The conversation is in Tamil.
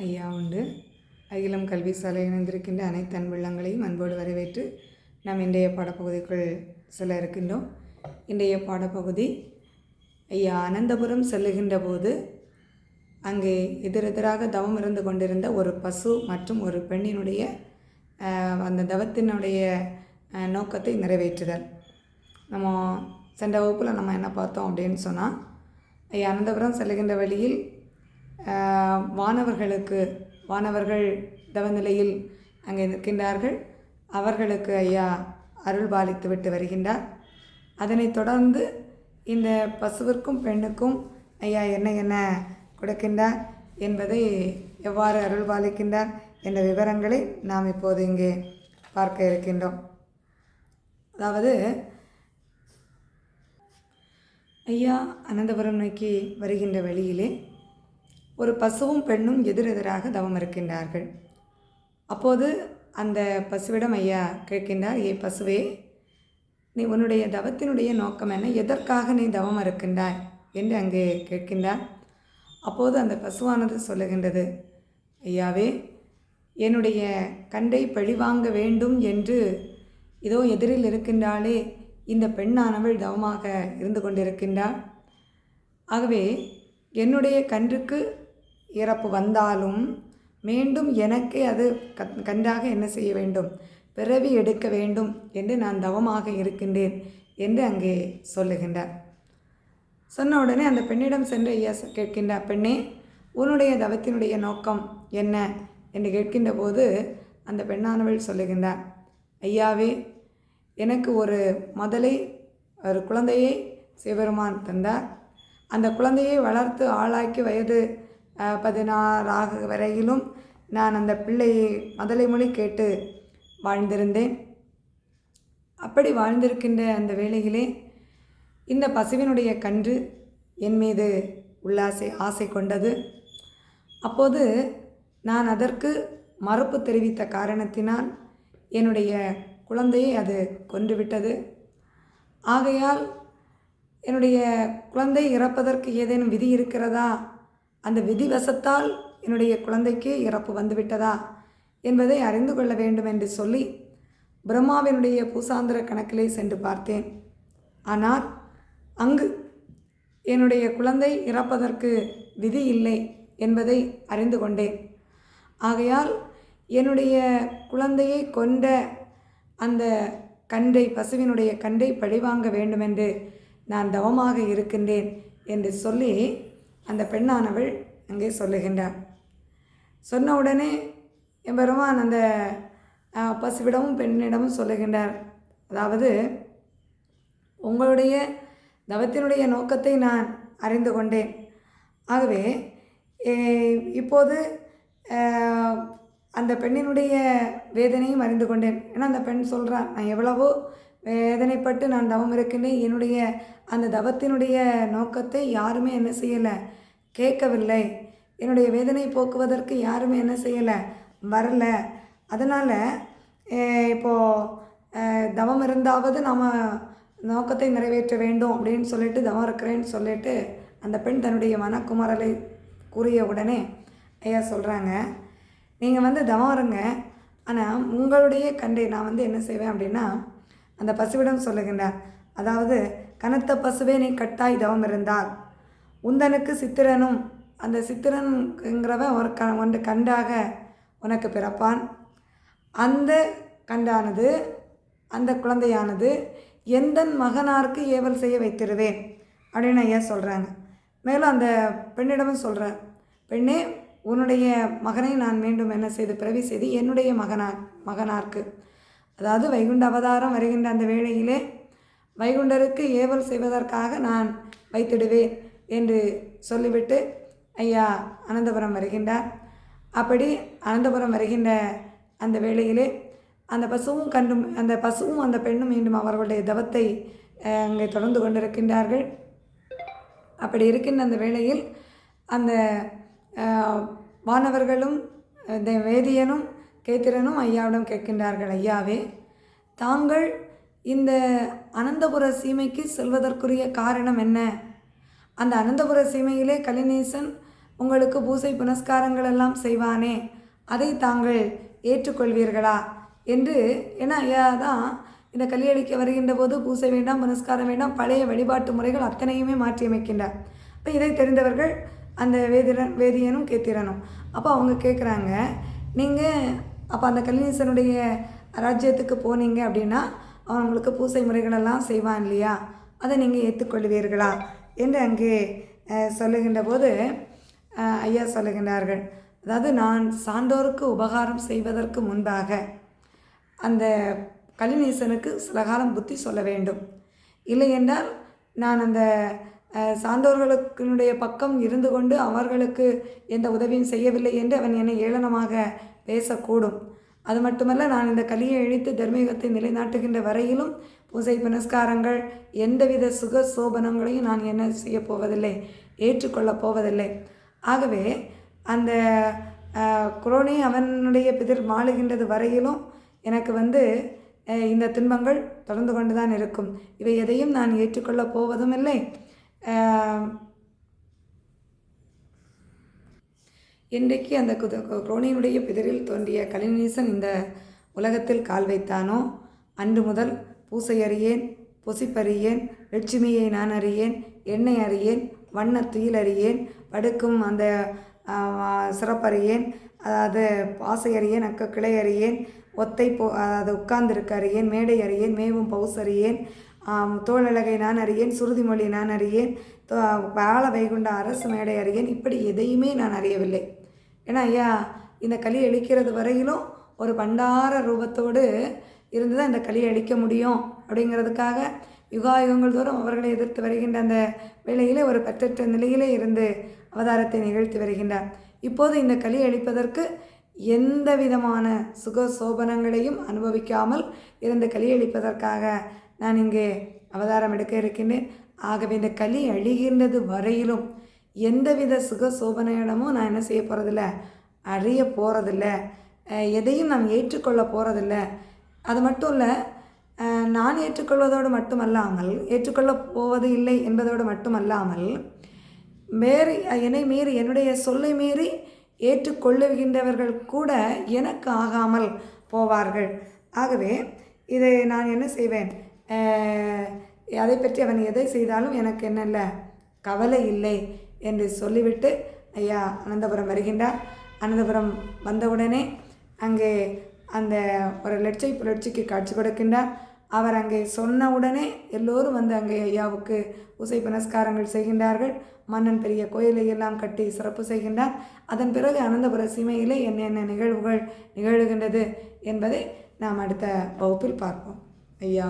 ஐயா உண்டு. அகிலம் கல்வி சாலை இணைந்திருக்கின்ற அனைத்து அன்புள்ளங்களையும் அன்போடு வரவேற்று நாம் இன்றைய பாடப்பகுதிக்குள் செல்ல இருக்கின்றோம். இன்றைய பாடப்பகுதி ஐயா அனந்தபுரம் செல்லுகின்ற போது அங்கே எதிரெதிராக தவம் இருந்து கொண்டிருந்த ஒரு பசு மற்றும் ஒரு பெண்ணினுடைய அந்த தவத்தினுடைய நோக்கத்தை நிறைவேற்றுதல். நம்ம சென்ற வகுப்பில் நம்ம என்ன பார்த்தோம் அப்படின்னு சொன்னால், ஐயா அனந்தபுரம் செல்லுகின்ற வழியில் வானவர்கள் தவநிலையில் அங்கே நிற்கின்றார்கள். அவர்களுக்கு ஐயா அருள் பாலித்து விட்டு வருகின்றார். அதனைத் தொடர்ந்து இந்த பசுவிற்கும் பெண்ணுக்கும் ஐயா என்ன கொடுக்கின்றார் என்பதை, எவ்வாறு அருள் பாலிக்கின்றார் என்ற விவரங்களை நாம் இப்போது இங்கே பார்க்க இருக்கின்றோம். அதாவது ஐயா அனந்தபுரம் நோக்கி வருகின்ற வழியிலே ஒரு பசுவும் பெண்ணும் எதிரெதிராக தவம் இருக்கின்றார்கள். அப்போது அந்த பசுவிடம் ஐயா கேட்கின்றார், ஏ பசுவே, நீ உன்னுடைய தவத்தினுடைய நோக்கம் என்ன, எதற்காக நீ தவம் இருக்கின்றாய் என்று அங்கே கேட்கின்றார். அப்போது அந்த பசுவானது சொல்லுகின்றது, ஐயாவே, என்னுடைய கண்டை பழிவாங்க வேண்டும் என்று இதோ எதிரில் இருக்கின்றாளே இந்த பெண்ணானவள் தவமாக இருந்து கொண்டிருக்கின்றாள். ஆகவே என்னுடைய கன்றுக்கு இறப்பு வந்தாலும் மீண்டும் எனக்கே அது கன்றாக என்ன செய்ய வேண்டும், பிறவி எடுக்க வேண்டும் என்று நான் தவமாக இருக்கின்றேன் என்று அங்கே சொல்லுகின்றார். சொன்ன உடனே அந்த பெண்ணிடம் சென்று ஐயா கேட்கின்றார், பெண்ணே, உன்னுடைய தவத்தினுடைய நோக்கம் என்ன என்று கேட்கின்ற போது அந்த பெண்ணானவள் சொல்லுகின்றார், ஐயாவே, எனக்கு ஒரு குழந்தையை சிவபெருமான் தந்தார். அந்த குழந்தையை வளர்த்து ஆளாக்கி வயது 16 வரையிலும் நான் அந்த பிள்ளையை மதலை மொழி கேட்டு வாழ்ந்திருந்தேன். அப்படி வாழ்ந்திருக்கின்ற அந்த வேளையிலே இந்த பசுவினுடைய கன்று என் மீது ஆசை கொண்டது. அப்போது நான் அதற்கு மறுப்பு தெரிவித்த காரணத்தினால் என்னுடைய குழந்தையை அது கொன்றுவிட்டது. ஆகையால் என்னுடைய குழந்தை இறப்பதற்கு ஏதேனும் விதி இருக்கிறதா, அந்த விதிவசத்தால் என்னுடைய குழந்தைக்கு இறப்பு வந்துவிட்டதா என்பதை அறிந்து கொள்ள வேண்டும் என்று சொல்லி பிரம்மாவினுடைய பூசாந்திர கணக்கிலே சென்று பார்த்தேன். ஆனால் அங்கு என்னுடைய குழந்தை இறப்பதற்கு விதி இல்லை என்பதை அறிந்து கொண்டேன். ஆகையால் என்னுடைய குழந்தையை கொண்ட அந்த பசுவினுடைய கன்றை பழிவாங்க வேண்டுமென்று நான் தவமாக இருக்கின்றேன் என்று சொல்லி அந்த பெண்ணானவள் அங்கே சொல்லுகின்றார். சொன்ன உடனே எம்பெருமான் அந்த பசுவிடமும் பெண்ணிடமும் சொல்லுகின்றார், அதாவது உங்களுடைய தவத்தினுடைய நோக்கத்தை நான் அறிந்து கொண்டேன். ஆகவே இப்போது அந்த பெண்ணினுடைய வேதனையும் அறிந்து கொண்டேன். ஏன்னா அந்த பெண் சொல்கிறான், நான் எவ்வளவோ வேதனைப்பட்டு நான் தவம் இருக்கின்றேன், என்னுடைய அந்த தவத்தினுடைய நோக்கத்தை யாருமே என்ன செய்யலை, கேட்கவில்லை. என்னுடைய வேதனை போக்குவதற்கு யாருமே என்ன செய்யலை, வரல. அதனால் இப்போது தவம் இருந்தாவது நாம் நோக்கத்தை நிறைவேற்ற வேண்டும் அப்படின்னு சொல்லிட்டு தவம் இருக்கிறேன்னு சொல்லிட்டு அந்த பெண் தன்னுடைய மனக்குமரலை கூறிய உடனே ஐயா சொல்கிறாங்க, நீங்கள் தவம் இருங்க, ஆனால் உங்களுடைய கண்டை நான் என்ன செய்வேன் அப்படின்னா, அந்த பசுவிடம் சொல்லுகின்றார், அதாவது கனத்த பசுவே, நீ கட்டாய் தவம் இருந்தால் உந்தனுக்கு சித்திரனும், அந்த சித்திரன்கிறவன் ஒன்று கண்டாக உனக்கு பிறப்பான். அந்த கண்டானது, அந்த குழந்தையானது எந்த மகனாருக்கு ஏவல் செய்ய வைத்திருவேன் அப்படின்னு ஐயா சொல்கிறாங்க. மேலும் அந்த பெண்ணிடமும் சொல்கிறார், பெண்ணே, உன்னுடைய மகனை நான் மீண்டும் என்ன செய்து பிறவி செய்து என்னுடைய மகனாருக்கு, அதாவது வைகுண்ட அவதாரம் வருகின்ற அந்த வேளையிலே வைகுண்டருக்கு ஏவல் செய்வதற்காக நான் வைத்திடுவேன் என்று சொல்லிவிட்டு ஐயா அனந்தபுரம் வருகின்றார். அப்படி அனந்தபுரம் வருகின்ற அந்த வேளையிலே அந்த பசுவும் அந்த பெண்ணும் மீண்டும் அவர்களுடைய தவத்தை அங்கே தொடர்ந்து கொண்டிருக்கின்றார்கள். அப்படி இருக்கின்ற அந்த வேளையில் அந்த வானவர்களும் வேதியனும் கேத்திரனும் ஐயாவிடம் கேட்கின்றார்கள், ஐயாவே, தாங்கள் இந்த அனந்தபுர சீமைக்கு செல்வதற்குரிய காரணம் என்ன? அந்த அனந்தபுர சீமையிலே கலிநேசன் உங்களுக்கு பூசை புனஸ்காரங்கள் எல்லாம் செய்வானே, அதை தாங்கள் ஏற்றுக்கொள்வீர்களா என்று. ஏன்னா ஐயா தான் இந்த கல்யாணிக்க வருகின்ற போது பூசை வேண்டாம், புனஸ்காரம் வேண்டாம், பழைய வழிபாட்டு முறைகள் அத்தனையுமே மாற்றியமைக்கின்றார். இப்போ இதை தெரிந்தவர்கள் அந்த வேதியனும் கேத்திரனும். அப்போ அவங்க கேட்குறாங்க, நீங்கள் அப்போ அந்த கல்யாணீசனுடைய ராஜ்யத்துக்கு போனீங்க அப்படின்னா அவங்களுக்கு பூசை முறைகளெல்லாம் செய்வான் இல்லையா, அதை நீங்கள் ஏற்றுக்கொள்வீர்களா என்று அங்கே சொல்லுகின்ற போது ஐயா சொல்லுகின்றார்கள். அதாவது நான் சான்றோருக்கு உபகாரம் செய்வதற்கு முன்பாக அந்த கலிநீசனுக்கு சில காலம் புத்தி சொல்ல வேண்டும். இல்லை என்றால் நான் அந்த சான்றோர்களுடைய பக்கம் இருந்து கொண்டு அவர்களுக்கு எந்த உதவியும் செய்யவில்லை என்று அவன் என்னை ஏளனமாக பேசக்கூடும். அது மட்டுமல்ல, நான் இந்த கலியை இழித்து தர்மயுகத்தை நிலைநாட்டுகின்ற வரையிலும் பூசை புனஸ்காரங்கள் எந்தவித சுக சோபனங்களையும் நான் என்ன செய்ய போவதில்லை, ஏற்றுக்கொள்ளப் போவதில்லை. ஆகவே அந்த குரோனி அவனுடைய பிதிர் மாளுகின்றது வரையிலும் எனக்கு இந்த துன்பங்கள் தொடர்ந்து கொண்டு தான் இருக்கும். இவை எதையும் நான் ஏற்றுக்கொள்ளப் போவதும் இல்லை. என்றைக்கு அந்த குரோனியினுடைய பிதரில் தோன்றிய கலிநீசன் இந்த உலகத்தில் கால் வைத்தானோ அன்று முதல் பூசை அறியேன், பொசிப்பறியேன், லட்சுமியை நான் அறியேன், எண்ணெய் அறியேன், வண்ண துயில் அறியேன், படுக்கும் அந்த சிறப்பறியேன், அதாவது பாசை அறியேன், அக்க கிளை அறியேன், ஒத்தை அதாவது உட்கார்ந்திருக்க அறியேன், மேடை அறியேன், மேவும் பவுஸ் அறியேன், தோழலகை நான் அறியேன், சுருதிமொழி நான் அறியேன், பால வைகுண்ட அரசு மேடை அறியேன். இப்படி எதையுமே நான் அறியவில்லை. ஏன்னா ஐயா இந்த கலி அழிக்கிறது வரையிலும் ஒரு பண்டார ரூபத்தோடு இருந்து தான் இந்த கலியை அழிக்க முடியும் அப்படிங்கிறதுக்காக யுகாயுகங்கள் தோறும் அவர்களை எதிர்த்து வருகின்ற அந்த வேளையிலே ஒரு பற்றற்ற நிலையிலே இருந்து அவதாரத்தை நிகழ்த்தி வருகின்றார். இப்போது இந்த கலியை அழிப்பதற்கு எந்த விதமான சுக சோபனங்களையும் அனுபவிக்காமல் இருந்து கலி அழிப்பதற்காக நான் இங்கே அவதாரம் எடுக்க இருக்கின்றேன். ஆகவே இந்த கலி அழிகின்றது வரையிலும் எந்தவித சுக சோபனையிடமும் நான் என்ன செய்ய போகிறதில்ல, அறிய போகிறதில்ல, எதையும் நான் ஏற்றுக்கொள்ள போகிறதில்ல. அது மட்டும் இல்லை, நான் ஏற்றுக்கொள்வதோடு மட்டுமல்லாமல், ஏற்றுக்கொள்ளப் போவது இல்லை என்பதோடு மட்டுமல்லாமல், வேறு என்னை மீறி என்னுடைய சொல்லை மீறி ஏற்றுக்கொள்ளுகின்றவர்கள் கூட எனக்கு ஆகாமல் போவார்கள். ஆகவே இதை நான் என்ன செய்வேன், அதை பற்றி அவன் எதை செய்தாலும் எனக்கு என்னல்ல கவலை இல்லை என்று சொல்லிவிட்டு ஐயா அனந்தபுரம் வருகின்றார். அனந்தபுரம் வந்தவுடனே அங்கே அந்த ஒரு லட்சை புரட்சிக்கு காட்சி கொடுக்கின்றார். அவர் அங்கே சொன்ன உடனே எல்லோரும் அங்கே ஐயாவுக்கு பூசை புனஸ்காரங்கள் செய்கின்றார்கள். மன்னன் பெரிய கோயிலை எல்லாம் கட்டி சிறப்பு செய்கின்றார். அதன் பிறகு அனந்தபுர சீமையிலே என்னென்ன நிகழ்வுகள் நிகழ்கின்றது என்பதை நாம் அடுத்த வகுப்பில் பார்ப்போம். ஐயா